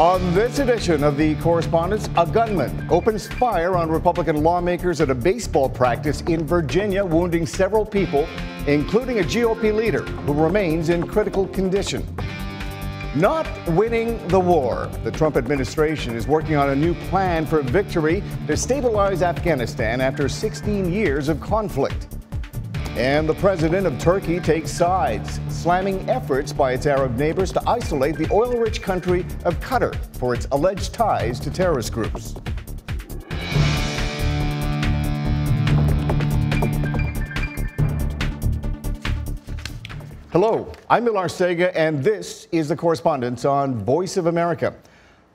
On this edition of the Correspondents, a gunman opens fire on Republican lawmakers at a baseball practice in Virginia, wounding several people, including a GOP leader who remains in critical condition. Not winning the war. The Trump administration is working on a new plan for victory to stabilize Afghanistan after 16 years of conflict. And the president of Turkey takes sides, slamming efforts by its Arab neighbors to isolate the oil-rich country of Qatar for its alleged ties to terrorist groups. Hello, I'm Millar Sega, and this is the Correspondents on Voice of America.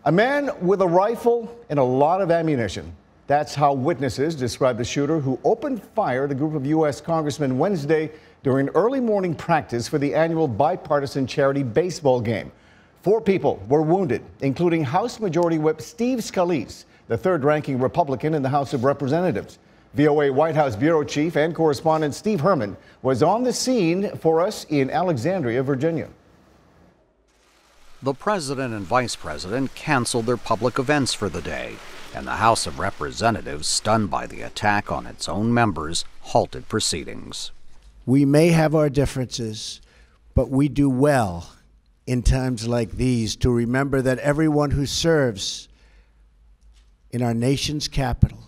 A man with a rifle and a lot of ammunition. That's how witnesses describe the shooter who opened fire at a group of U.S. congressmen Wednesday during early morning practice for the annual bipartisan charity baseball game. 4 people were wounded, including House Majority Whip Steve Scalise, the third-ranking Republican in the House of Representatives. VOA White House Bureau Chief and correspondent Steve Herman was on the scene for us in Alexandria, Virginia. The president and vice president canceled their public events for the day, and the House of Representatives, stunned by the attack on its own members, halted proceedings. We may have our differences, but we do well in times like these to remember that everyone who serves in our nation's capital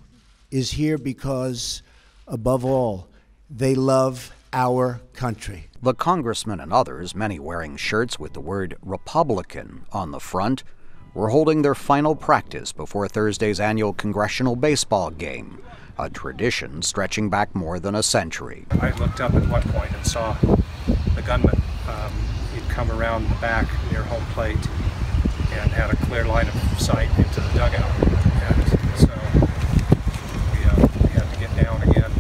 is here because, above all, they love our country. The congressmen and others, many wearing shirts with the word Republican on the front, were holding their final practice before Thursday's annual congressional baseball game, a tradition stretching back more than a century. I looked up at one point and saw the gunman. He'd come around the back near home plate and had a clear line of sight into the dugout. And so we had to get down again.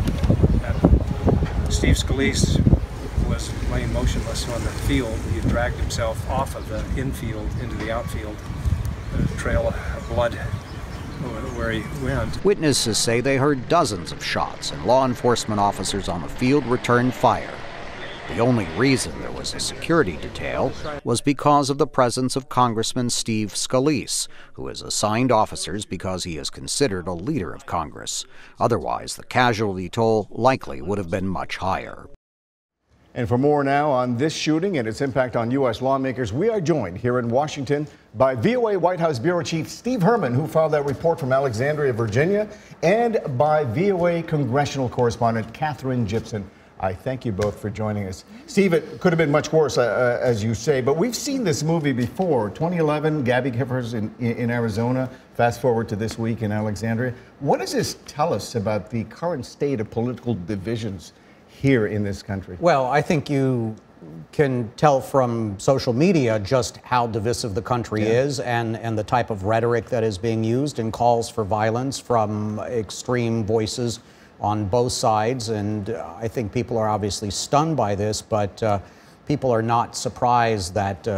And Steve Scalise was laying motionless on the field. He had dragged himself off of the infield into the outfield. A trail of blood where he went. Witnesses say they heard dozens of shots, and law enforcement officers on the field returned fire. The only reason there was a security detail was because of the presence of Congressman Steve Scalise, who is assigned officers because he is considered a leader of Congress. Otherwise, the casualty toll likely would have been much higher. And for more now on this shooting and its impact on U.S. lawmakers, we are joined here in Washington by VOA White House Bureau Chief Steve Herman, who filed that report from Alexandria, Virginia, and by VOA congressional correspondent Catherine Gibson. I thank you both for joining us. Steve, it could have been much worse, as you say, but we've seen this movie before. 2011, Gabby Giffords in Arizona. Fast forward to this week in Alexandria. What does this tell us about the current state of political divisions here in this country? Well, I think you can tell from social media just how divisive the country is and the type of rhetoric that is being used and calls for violence from extreme voices on both sides. And I think people are obviously stunned by this, but people are not surprised that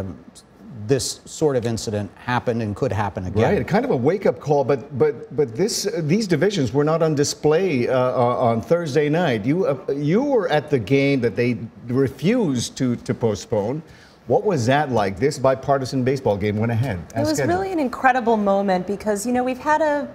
this sort of incident happened and could happen again. Right, kind of a wake-up call, but these divisions were not on display on Thursday night. You were at the game that they refused to postpone. What was that like? This bipartisan baseball game went ahead as scheduled. It was really an incredible moment because, you know, we've had a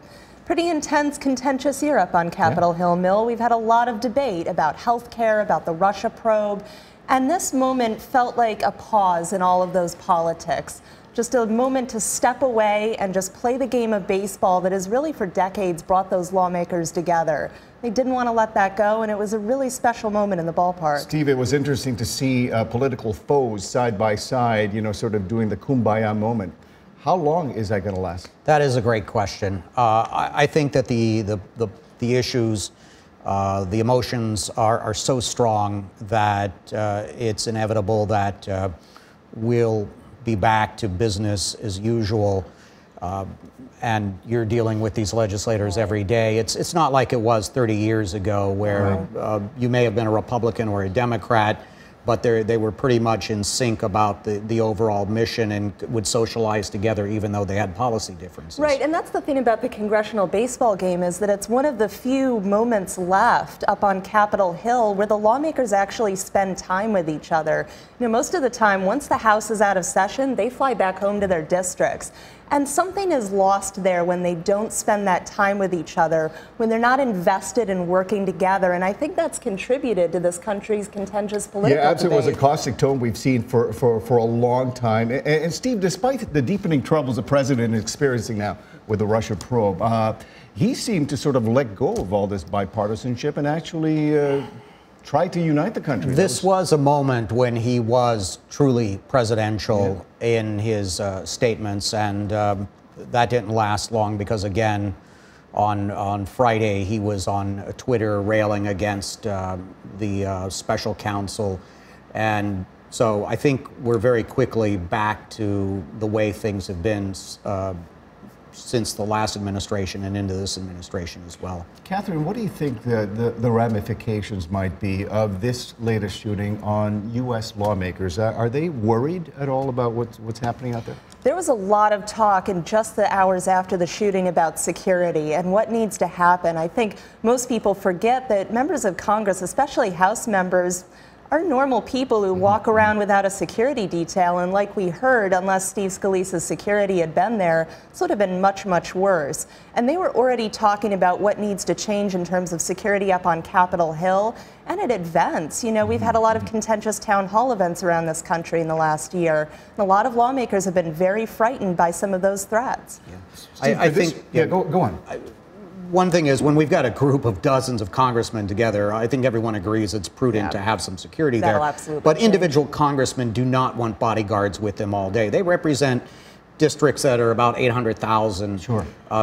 pretty intense, contentious year up on Capitol Hill, Mill. We've had a lot of debate about health care, about the Russia probe. And this moment felt like a pause in all of those politics. Just a moment to step away and just play the game of baseball that has really for decades brought those lawmakers together. They didn't want to let that go, and it was a really special moment in the ballpark. Steve, it was interesting to see political foes side by side, you know, sort of doing the kumbaya moment. How long is that going to last? That is a great question. I think that the issues, the emotions are so strong that it's inevitable that we'll be back to business as usual. And you're dealing with these legislators every day. It's not like it was 30 years ago where you may have been a Republican or a Democrat, but they were pretty much in sync about the overall mission and would socialize together even though they had policy differences. Right, and that's the thing about the congressional baseball game is that it's one of the few moments left up on Capitol Hill where the lawmakers actually spend time with each other. You know, most of the time, once the House is out of session, they fly back home to their districts. And something is lost there when they don't spend that time with each other, when they're not invested in working together. And I think that's contributed to this country's contentious political debate. It was a caustic tone we've seen for a long time. And Steve, despite the deepening troubles the president is experiencing now with the Russia probe, he seemed to sort of let go of all this bipartisanship and actually try to unite the country. This was a moment when he was truly presidential in his statements, and that didn't last long because, again, on Friday he was on Twitter railing against the special counsel. And so I think we're very quickly back to the way things have been since the last administration and into this administration as well. Catherine, what do you think the ramifications might be of this latest shooting on U.S. lawmakers? Are they worried at all about what's happening out there? There was a lot of talk in just the hours after the shooting about security and what needs to happen. I think most people forget that members of Congress, especially House members, are normal people who walk around without a security detail, and like we heard, unless Steve Scalise's security had been there, this would have been much, much worse. And they were already talking about what needs to change in terms of security up on Capitol Hill and at events. You know, we've had a lot of contentious town hall events around this country in the last year, and a lot of lawmakers have been very frightened by some of those threats. Yeah. Steve, I think, go on. One thing is, when we've got a group of dozens of congressmen together, I think everyone agrees it's prudent to have some security there. But individual congressmen do not want bodyguards with them all day. They represent districts that are about 800,000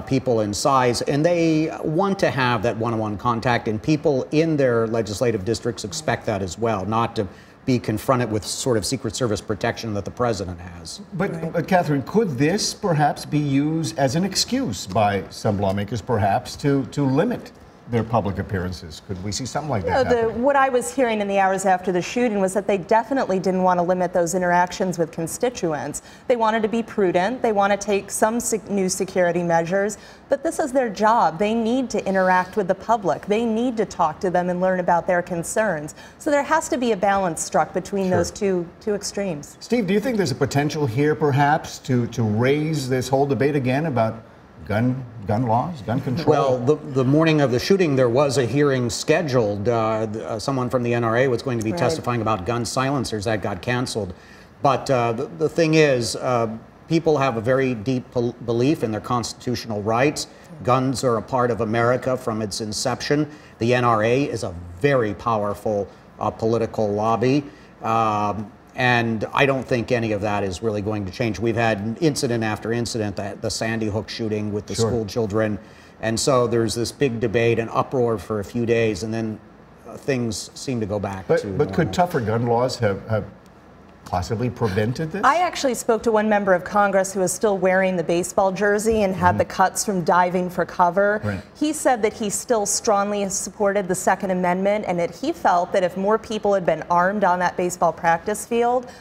people in size, and they want to have that one-on-one contact, and people in their legislative districts expect that as well, not to be confronted with sort of Secret Service protection that the president has. But Catherine, could this perhaps be used as an excuse by some lawmakers, perhaps, to limit their public appearances? Could we see something like that happening? What I was hearing in the hours after the shooting was that they definitely didn't want to limit those interactions with constituents. They wanted to be prudent. They want to take some new security measures, but this is their job. They need to interact with the public. They need to talk to them and learn about their concerns. So there has to be a balance struck between those two extremes. Steve, do you think there's a potential here, perhaps, to raise this whole debate again about gun laws, gun control? Well, the morning of the shooting, there was a hearing scheduled. Someone from the NRA was going to be testifying about gun silencers. That got canceled. But the thing is, people have a very deep belief in their constitutional rights. Guns are a part of America from its inception. The NRA is a very powerful political lobby. And I don't think any of that is really going to change. We've had incident after incident, the Sandy Hook shooting with the school children. And so there's this big debate and uproar for a few days, and then things seem to go back to normal. But could tougher gun laws have possibly prevented this? I actually spoke to one member of Congress who was still wearing the baseball jersey and had the cuts from diving for cover. Right. He said that he still strongly supported the Second Amendment, and that he felt that if more people had been armed on that baseball practice field,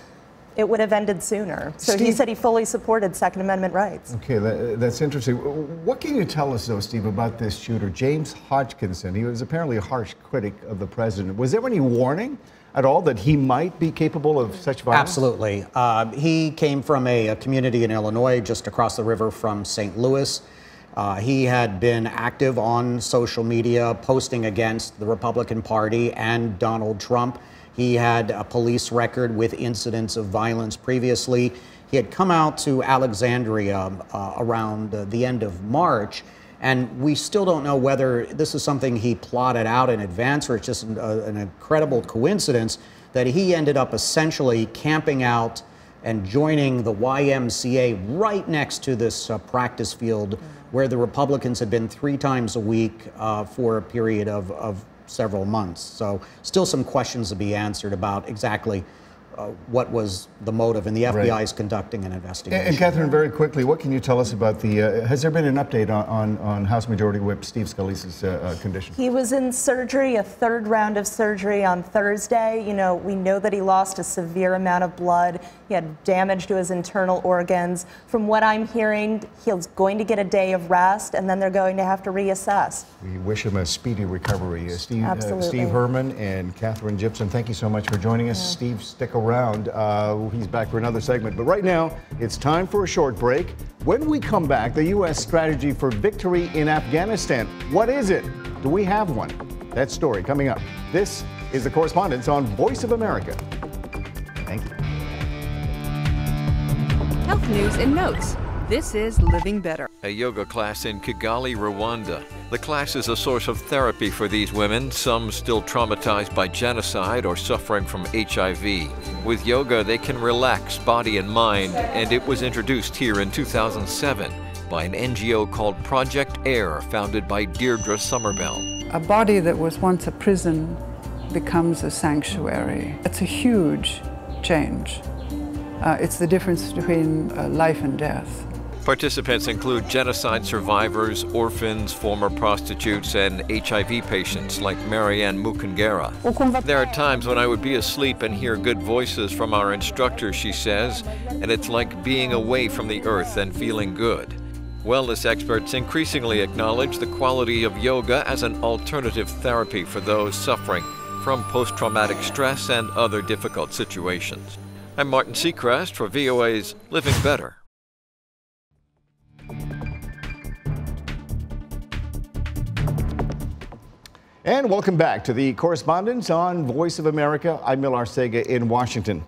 it would have ended sooner. So Steve, he said he fully supported Second Amendment rights. Okay, that's interesting. What can you tell us, though, Steve, about this shooter, James Hodgkinson? He was apparently a harsh critic of the president. Was there any warning at all that he might be capable of such violence? Absolutely. He came from a community in Illinois just across the river from St. Louis. He had been active on social media, posting against the Republican Party and Donald Trump. He had a police record with incidents of violence previously. He had come out to Alexandria around the end of March, and we still don't know whether this is something he plotted out in advance or it's just an incredible coincidence that he ended up essentially camping out and joining the YMCA right next to this practice field where the Republicans had been 3 times a week for a period of several months. So still some questions to be answered about exactly what was the motive, and the FBI is conducting an investigation. And Catherine, very quickly, what can you tell us about the, has there been an update on House Majority Whip Steve Scalise's condition? He was in surgery, a 3rd round of surgery on Thursday. You know, we know that he lost a severe amount of blood. He had damage to his internal organs. From what I'm hearing, he's going to get a day of rest, and then they're going to have to reassess. We wish him a speedy recovery. Absolutely. Steve Herman and Catherine Gibson, thank you so much for joining us. Steve, stick around. around. He's back for another segment. But right now, it's time for a short break. When we come back, the U.S. strategy for victory in Afghanistan. What is it? Do we have one? That story coming up. This is the Correspondents on Voice of America. Thank you. Health news and notes. This is Living Better. A yoga class in Kigali, Rwanda. The class is a source of therapy for these women, some still traumatized by genocide or suffering from HIV. With yoga, they can relax body and mind, and it was introduced here in 2007 by an NGO called Project AIR, founded by Deirdre Somerville. A body that was once a prison becomes a sanctuary. It's a huge change. It's the difference between life and death. Participants include genocide survivors, orphans, former prostitutes, and HIV patients like Marianne Mukungera. There are times when I would be asleep and hear good voices from our instructors, she says, and it's like being away from the earth and feeling good. Wellness experts increasingly acknowledge the quality of yoga as an alternative therapy for those suffering from post-traumatic stress and other difficult situations. I'm Martin Seacrest for VOA's Living Better. And welcome back to the Correspondents on Voice of America. I'm Mil Arcega in Washington.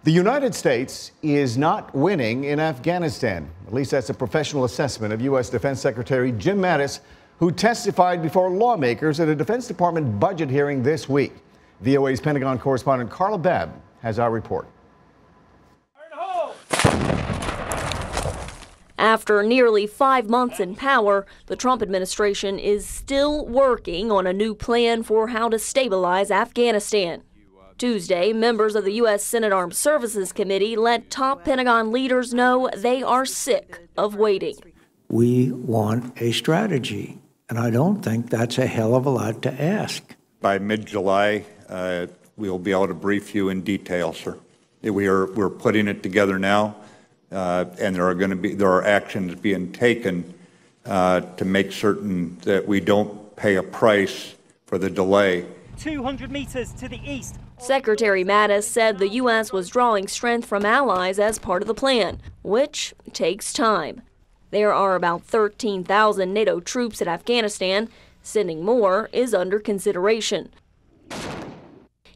The United States is not winning in Afghanistan. At least that's a professional assessment of U.S. Defense Secretary Jim Mattis, who testified before lawmakers at a Defense Department budget hearing this week. VOA's Pentagon correspondent Carla Babb has our report. After nearly 5 months in power, the Trump administration is still working on a new plan for how to stabilize Afghanistan. Tuesday, members of the U.S. Senate Armed Services Committee let top Pentagon leaders know they are sick of waiting. We want a strategy, and I don't think that's a hell of a lot to ask. By mid-July, we'll be able to brief you in detail, sir. We're putting it together now. And there are actions being taken to make certain that we don't pay a price for the delay. 200 meters to the east. Secretary Mattis said the U.S. was drawing strength from allies as part of the plan, which takes time. There are about 13,000 NATO troops in Afghanistan. Sending more is under consideration.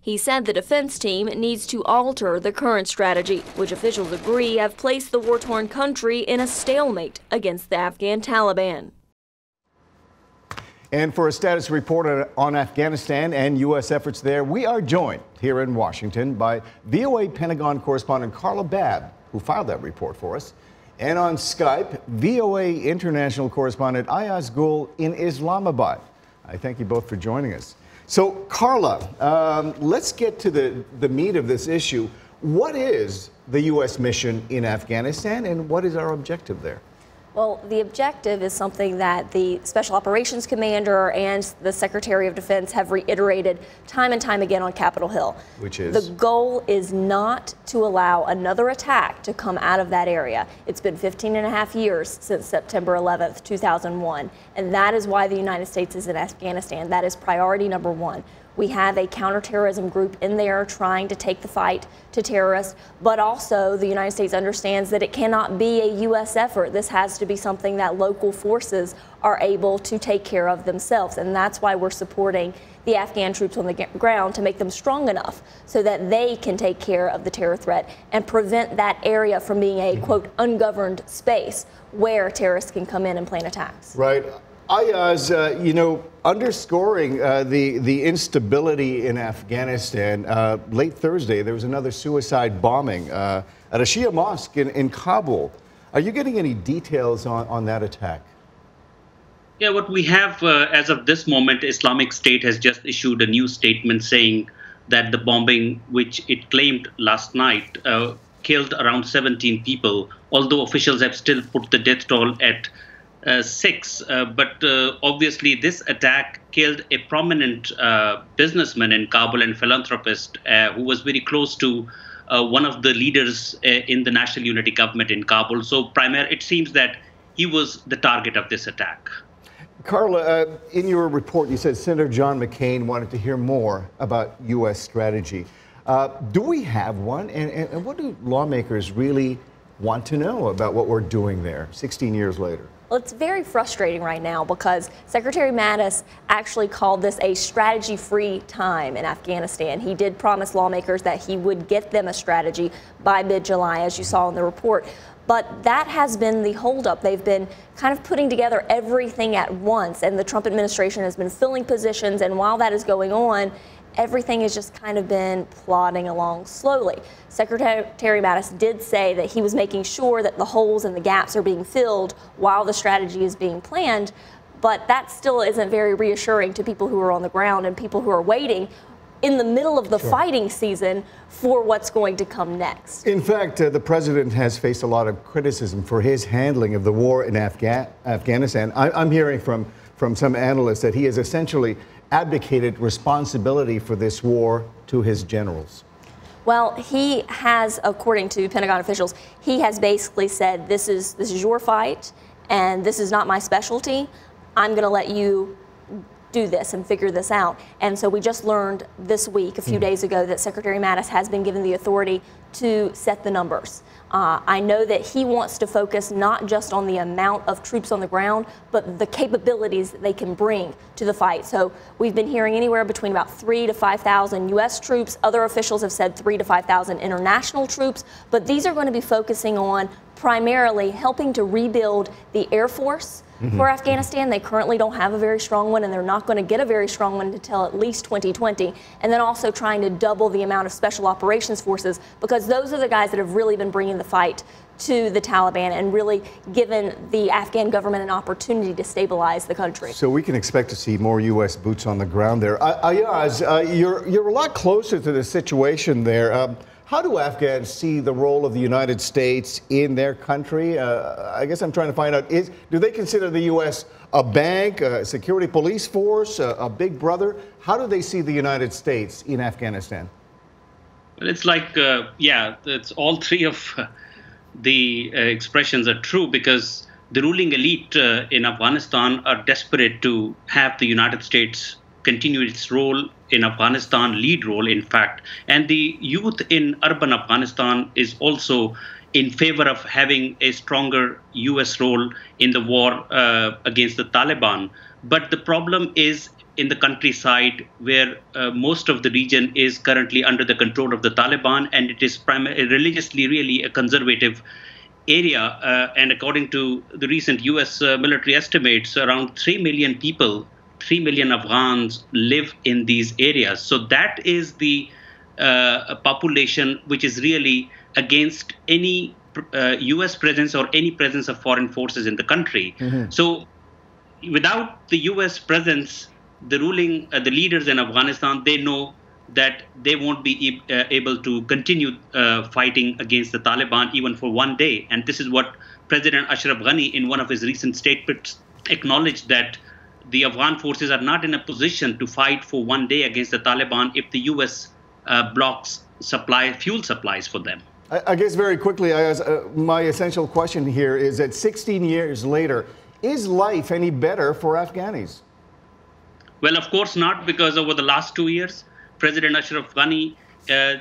He said the defense team needs to alter the current strategy, which officials agree have placed the war-torn country in a stalemate against the Afghan Taliban. And for a status report on Afghanistan and U.S. efforts there, we are joined here in Washington by VOA Pentagon correspondent Carla Babb, who filed that report for us. And on Skype, VOA international correspondent Ayaz Gul in Islamabad. I thank you both for joining us. So, Carla, let's get to the meat of this issue. What is the U.S. mission in Afghanistan, and what is our objective there? Well, the objective is something that the Special Operations Commander and the Secretary of Defense have reiterated time and time again on Capitol Hill. Which is? The goal is not to allow another attack to come out of that area. It's been 15 and a half years since September 11th, 2001, and that is why the United States is in Afghanistan. That is priority number one. We have a counterterrorism group in there trying to take the fight to terrorists, but also the United States understands that it cannot be a U.S. effort. This has to be something that local forces are able to take care of themselves, and that's why we're supporting the Afghan troops on the ground to make them strong enough so that they can take care of the terror threat and prevent that area from being a, quote, ungoverned space where terrorists can come in and plan attacks. Right. Ayaz, underscoring the instability in Afghanistan, late Thursday there was another suicide bombing at a Shia mosque in Kabul. Are you getting any details on that attack? Yeah, what we have as of this moment, Islamic State has just issued a new statement saying that the bombing, which it claimed last night, killed around 17 people, although officials have still put the death toll at 6. But obviously this attack killed a prominent businessman in Kabul and philanthropist who was very close to one of the leaders in the National Unity Government in Kabul. So it seems that he was the target of this attack. Carla, in your report, you said Senator John McCain wanted to hear more about U.S. strategy. Do we have one? And what do lawmakers really want to know about what we're doing there 16 years later? Well, it's very frustrating right now because Secretary Mattis actually called this a strategy-free time in Afghanistan. He did promise lawmakers that he would get them a strategy by mid-July, as you saw in the report. But that has been the holdup. They've been kind of putting together everything at once, and the Trump administration has been filling positions, and while that is going on, everything has just kind of been plodding along slowly. Secretary Mattis did say that he was making sure that the holes and the gaps are being filled while the strategy is being planned, but that still isn't very reassuring to people who are on the ground and people who are waiting in the middle of the fighting season for what's going to come next. In fact, the president has faced a lot of criticism for his handling of the war in Afghanistan. I'm hearing from some analysts that he has essentially abdicated responsibility for this war to his generals. Well, he has, according to Pentagon officials, he has basically said, this is your fight, and this is not my specialty. I'm going to let you do this and figure this out. And so we just learned this week, a few days ago, that Secretary Mattis has been given the authority to set the numbers. I know that he wants to focus not just on the amount of troops on the ground, but the capabilities that they can bring to the fight. So we've been hearing anywhere between about 3,000 to 5,000 U.S. troops. Other officials have said 3,000 to 5,000 international troops. But these are going to be focusing on primarily helping to rebuild the Air Force for Afghanistan. They currently don't have a very strong one, and they're not going to get a very strong one until at least 2020. And then also trying to double the amount of special operations forces, because those are the guys that have really been bringing the fight to the Taliban and really given the Afghan government an opportunity to stabilize the country. So we can expect to see more U.S. boots on the ground there. Ayaz, you're a lot closer to the situation there. How do Afghans see the role of the United States in their country? I guess I'm trying to find out, do they consider the U.S. a bank, a security police force, a big brother? How do they see the United States in Afghanistan? Well, it's like, it's all three of the expressions are true, because the ruling elite in Afghanistan are desperate to have the United States continue its role in Afghanistan, lead role, in fact. And the youth in urban Afghanistan is also in favor of having a stronger U.S. role in the war against the Taliban. But the problem is in the countryside, where most of the region is currently under the control of the Taliban, and it is religiously really a conservative area. And according to the recent U.S. military estimates, around 3 million people, 3 million Afghans live in these areas. So that is the population which is really against any U.S. presence or any presence of foreign forces in the country. So without the U.S. presence, the leaders in Afghanistan, they know that they won't be able to continue fighting against the Taliban even for one day. And this is what President Ashraf Ghani, in one of his recent statements, acknowledged, that the Afghan forces are not in a position to fight for one day against the Taliban if the U.S. blocks fuel supplies for them. I guess very quickly, my essential question here is that 16 years later, is life any better for Afghanis? Well, of course not, because over the last 2 years, President Ashraf Ghani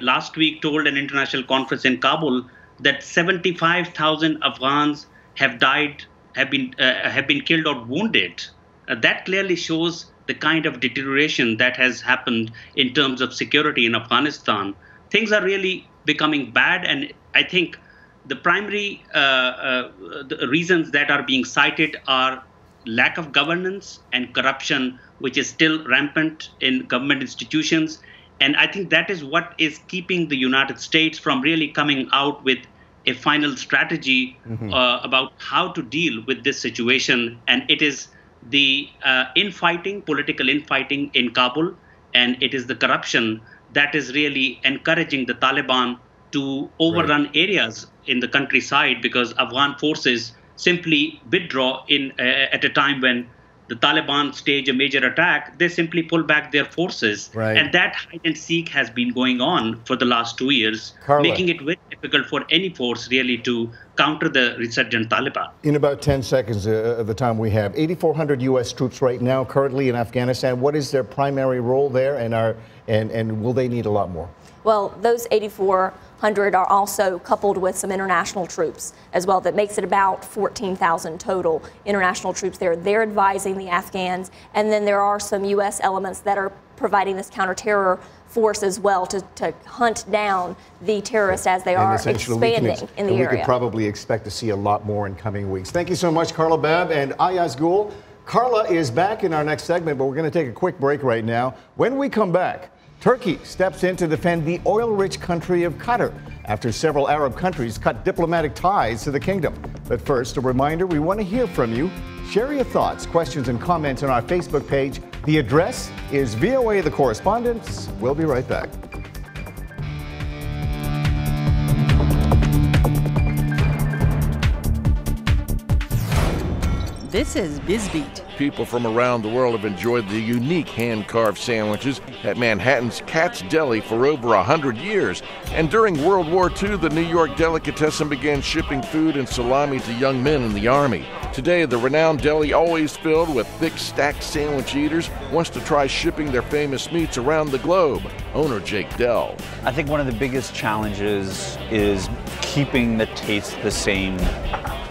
last week told an international conference in Kabul that 75,000 Afghans have died, have been killed or wounded. That clearly shows the kind of deterioration that has happened in terms of security in Afghanistan. Things are really becoming bad, and I think the primary the reasons that are being cited are lack of governance and corruption, which is still rampant in government institutions. And I think that is what is keeping the United States from really coming out with a final strategy about how to deal with this situation. And it is the political infighting in Kabul, and it is the corruption that is really encouraging the Taliban to overrun areas in the countryside, because Afghan forces simply withdraw at a time when the Taliban stage a major attack. They simply pull back their forces. And that hide and seek has been going on for the last 2 years, making it very difficult for any force really to counter the resurgent Taliban. In about 10 seconds of the time we have, 8,400 U.S. troops right now currently in Afghanistan. What is their primary role there, and will they need a lot more? Well, those 8,400 are also coupled with some international troops as well. That makes it about 14,000 total international troops there. They're advising the Afghans, and then there are some U.S. elements that are providing this counterterror force as well to hunt down the terrorists as they are expanding in the area. We could probably expect to see a lot more in coming weeks. Thank you so much, Carla Babb and Ayaz Gul. Carla is back in our next segment, but we're going to take a quick break right now. When we come back, Turkey steps in to defend the oil-rich country of Qatar after several Arab countries cut diplomatic ties to the kingdom. But first, a reminder, we want to hear from you. Share your thoughts, questions, and comments on our Facebook page. The address is VOA The Correspondents. We'll be right back. This is BizBeat. People from around the world have enjoyed the unique hand-carved sandwiches at Manhattan's Katz Deli for over 100 years. And during World War II, the New York delicatessen began shipping food and salami to young men in the Army. Today, the renowned deli, always filled with thick, stacked sandwich eaters, wants to try shipping their famous meats around the globe. Owner Jake Dell. I think one of the biggest challenges is keeping the taste the same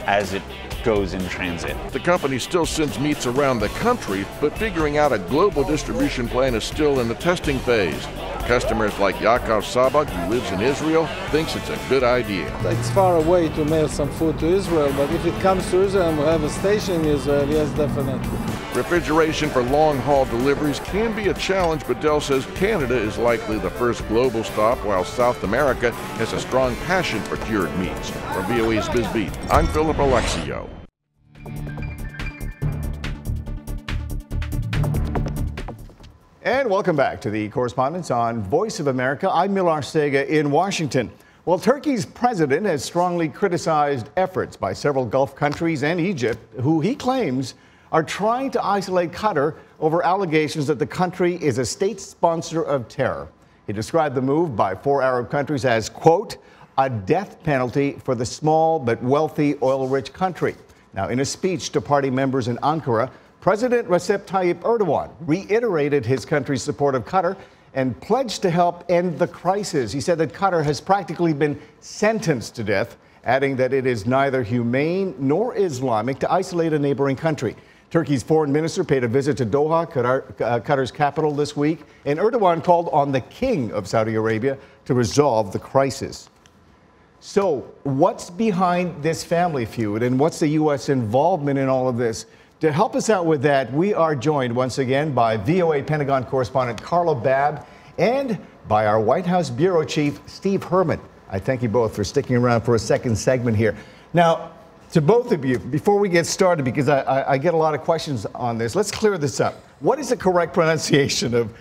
as it goes in transit. The company still sends meats around the country, but figuring out a global distribution plan is still in the testing phase. Customers like Yaakov Sabak, who lives in Israel, thinks it's a good idea. It's far away to mail some food to Israel, but if it comes to Israel and we have a station in Israel, yes, definitely. Refrigeration for long-haul deliveries can be a challenge, but Dell says Canada is likely the first global stop, while South America has a strong passion for cured meats. For VOA's BizBeat, I'm Philip Alexio. And welcome back to the Correspondents on Voice of America. I'm Millar Sega in Washington. Well, Turkey's president has strongly criticized efforts by several Gulf countries and Egypt, who he claims are trying to isolate Qatar over allegations that the country is a state sponsor of terror. He described the move by 4 Arab countries as, quote, a death penalty for the small but wealthy oil-rich country. Now, in a speech to party members in Ankara, President Recep Tayyip Erdogan reiterated his country's support of Qatar and pledged to help end the crisis. He said that Qatar has practically been sentenced to death, adding that it is neither humane nor Islamic to isolate a neighboring country. Turkey's foreign minister paid a visit to Doha, Qatar's capital, this week, and Erdogan called on the king of Saudi Arabia to resolve the crisis. So what's behind this family feud, and what's the U.S. involvement in all of this? To help us out with that, we are joined once again by VOA Pentagon correspondent Carla Babb and by our White House Bureau Chief Steve Herman. I thank you both for sticking around for a second segment here. Now, to both of you, before we get started, because I get a lot of questions on this, let's clear this up. What is the correct pronunciation of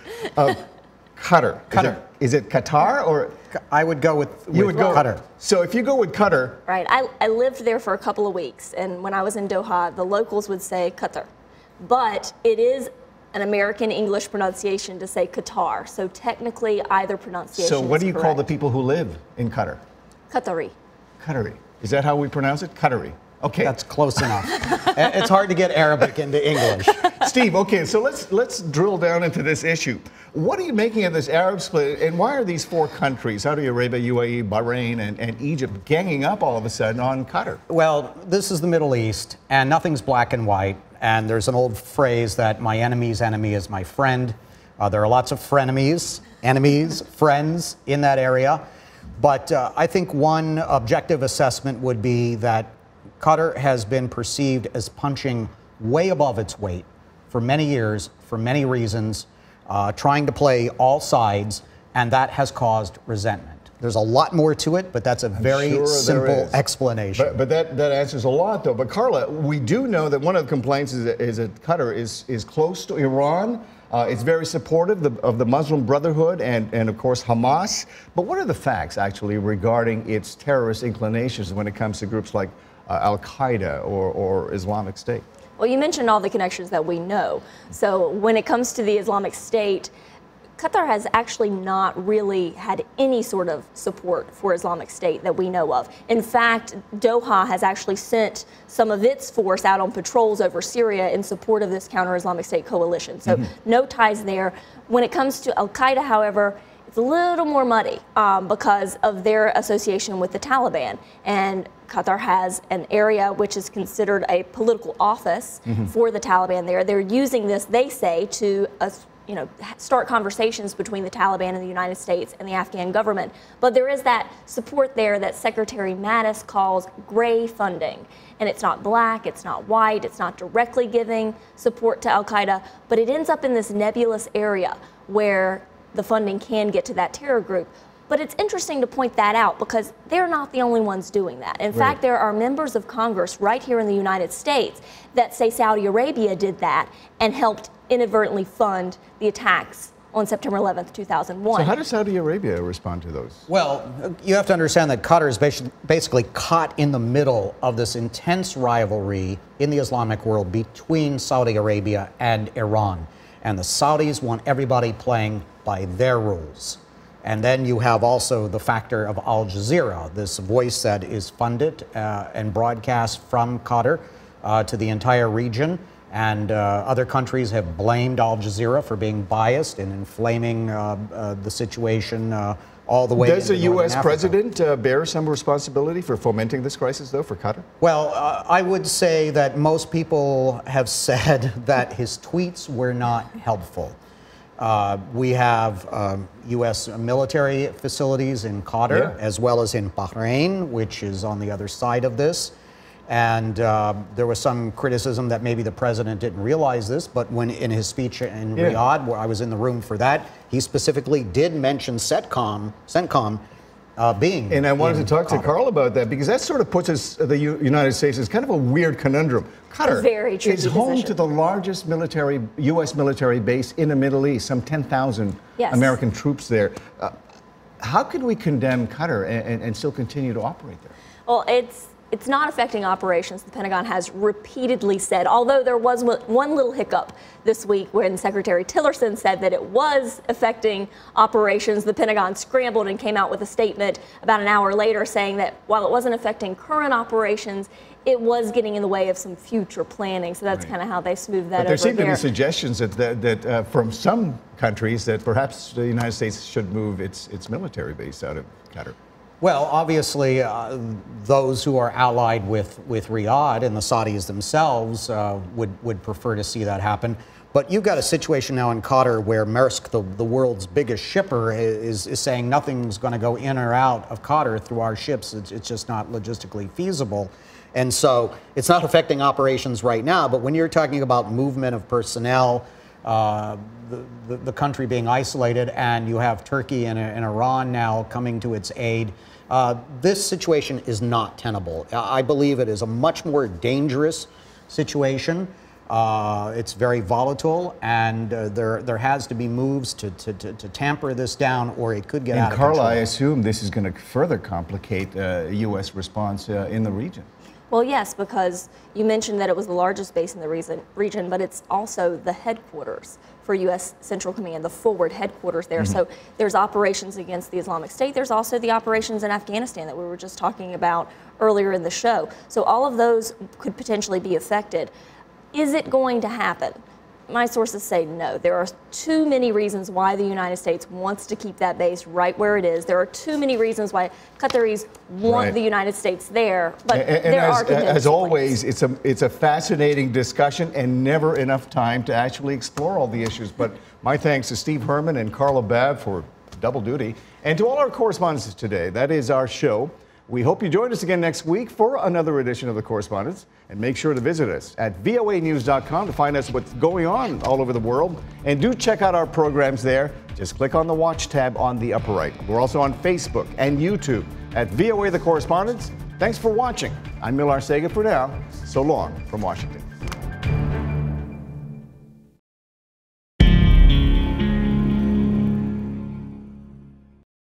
Qatar? Qatar. Is it Qatar or? I would go with Qatar. So if you go with Qatar. Right. I lived there for a couple of weeks, and when I was in Doha, the locals would say Qatar. But it is an American English pronunciation to say Qatar. So technically, either pronunciation So what do you correct. call the people who live in Qatar? Qatari. Qatari. Is that how we pronounce it? Qatari. Okay. That's close enough. It's hard to get Arabic into English. Steve, okay, so let's drill down into this issue. What are you making of this Arab split, and why are these 4 countries, Saudi Arabia, UAE, Bahrain, and Egypt, ganging up all of a sudden on Qatar? Well, this is the Middle East, and nothing's black and white. And there's an old phrase that my enemy's enemy is my friend. There are lots of frenemies, enemies, friends in that area. But I think one objective assessment would be that Qatar has been perceived as punching way above its weight for many years, for many reasons, trying to play all sides, and that has caused resentment. There's a lot more to it, but that's a very simple explanation. But that answers a lot, though. But Carla, we do know that one of the complaints is that Qatar is close to Iran. It's very supportive of the Muslim Brotherhood and, of course, Hamas. But what are the facts, actually, regarding its terrorist inclinations when it comes to groups like Al-Qaeda or Islamic State? Well, you mentioned all the connections that we know. So when it comes to the Islamic State, Qatar has actually not really had any sort of support for Islamic State that we know of. In fact, Doha has actually sent some of its force out on patrols over Syria in support of this counter-Islamic State coalition. So no ties there. When it comes to Al-Qaeda, however, It's a little more muddy because of their association with the Taliban. And Qatar has an area which is considered a political office for the Taliban there. They're using this, they say, to start conversations between the Taliban and the United States and the Afghan government. But there is that support there that Secretary Mattis calls gray funding. And it's not black, it's not white, it's not directly giving support to al-Qaeda, but it ends up in this nebulous area where the funding can get to that terror group. But it's interesting to point that out because they're not the only ones doing that. In fact, there are members of Congress right here in the United States that say Saudi Arabia did that and helped inadvertently fund the attacks on September 11th, 2001. So how does Saudi Arabia respond to those? Well, you have to understand that Qatar is basically caught in the middle of this intense rivalry in the Islamic world between Saudi Arabia and Iran. And the Saudis want everybody playing by their rules. And then you have also the factor of Al Jazeera, this voice that is funded and broadcast from Qatar to the entire region. And other countries have blamed Al Jazeera for being biased and inflaming the situation all the way. Does the U.S. Africa. president bear some responsibility for fomenting this crisis, though, for Qatar? Well, I would say that most people have said that his tweets were not helpful. We have U.S. military facilities in Qatar, as well as in Bahrain, which is on the other side of this. And there was some criticism that maybe the president didn't realize this, but when in his speech in Riyadh, where I was in the room for that, he specifically did mention CENTCOM being. And I wanted to talk Qatar. to Carl about that because that sort of puts us, the United States, as kind of a weird conundrum. Qatar is home to the largest U.S. military base in the Middle East, some 10,000 American troops there. How can we condemn Qatar and still continue to operate there? Well, it's not affecting operations, the Pentagon has repeatedly said, although there was one little hiccup this week when Secretary Tillerson said that it was affecting operations. The Pentagon scrambled and came out with a statement about an hour later saying that while it wasn't affecting current operations, it was getting in the way of some future planning. So that's kind of how they smoothed that over. But there seem to be suggestions that from some countries that perhaps the United States should move its military base out of Qatar. Well, obviously, those who are allied with Riyadh and the Saudis themselves would prefer to see that happen. But you've got a situation now in Qatar where Maersk, the world's biggest shipper, is saying nothing's going to go in or out of Qatar through our ships. It's just not logistically feasible. And so it's not affecting operations right now. But when you're talking about movement of personnel, the country being isolated, and you have Turkey and Iran now coming to its aid, this situation is not tenable. I believe it is a much more dangerous situation. It's very volatile, and there has to be moves to tamper this down, or it could get out of control. And Carla, I assume this is going to further complicate U.S. response in the region. Well, yes, because you mentioned that it was the largest base in the region, but it's also the headquarters for U.S. Central Command, the forward headquarters there. So there's operations against the Islamic State. There's also the operations in Afghanistan that we were just talking about earlier in the show. So all of those could potentially be affected. Is it going to happen? My sources say no. There are too many reasons why the United States wants to keep that base right where it is. There are too many reasons why Qataris want the United States there. But there are as always, it's a fascinating discussion and never enough time to actually explore all the issues. But my thanks to Steve Herman and Carla Babb for double duty, and to all our correspondents today. That is our show. We hope you join us again next week for another edition of The Correspondents. And make sure to visit us at voanews.com to find out what's going on all over the world. And do check out our programs there. Just click on the Watch tab on the upper right. We're also on Facebook and YouTube at VOA The Correspondents. Thanks for watching. I'm Mil Arcega for now. So long from Washington.